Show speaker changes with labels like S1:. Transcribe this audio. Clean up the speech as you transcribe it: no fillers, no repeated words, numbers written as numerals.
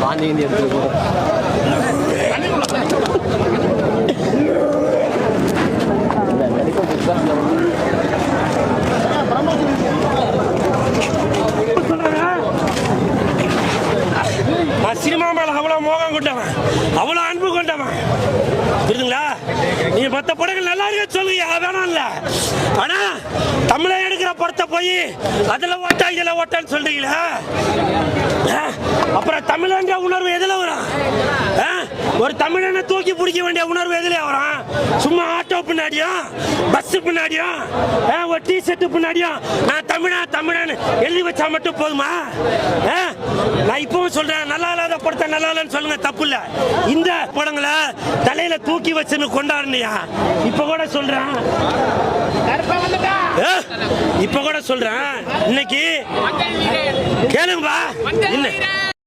S1: வாந்தி எடுத்து
S2: சினிமா மேல அவ்வளவு மோகம் கொண்டவன், அவ்வளவு அன்பு கொண்டவன், புரியுதுங்களா? நீங்க மற்ற படங்கள் நல்லா இருக்கு சொல்லுங்க, வேணாம் இல்ல. ஆனா தமிழை எடுக்கிற படத்தை போய் அதுல ஓட்டா இதுல ஓட்டான்னு சொல்றீங்களா? அப்புறம் தமிழன்ற உணர்வு எதுல வரும்? ஒரு தமிழனை தூக்கி பிடிக்க வேண்டிய உணர்வு எதுல வரும்? சும்மா ஆட்டோ பின்னாடியும் பஸ் பின்னாடியும் ஒரு டி ஷர்ட் பின்னாடியும் நான் தமிழன் எழுதி வச்சா மட்டும் போதுமா? நான் இப்பவும் சொல்றேன், நல்லா இல்லாத படத்தை நல்லா இல்லைன்னு சொல்லுங்க, தப்பு இல்ல. இந்த படங்களை தலையில தூக்கி வச்சுன்னு கொண்டாடுனியா? இப்ப கூட சொல்றேன், இன்னைக்கு கேளுங்கப்பா.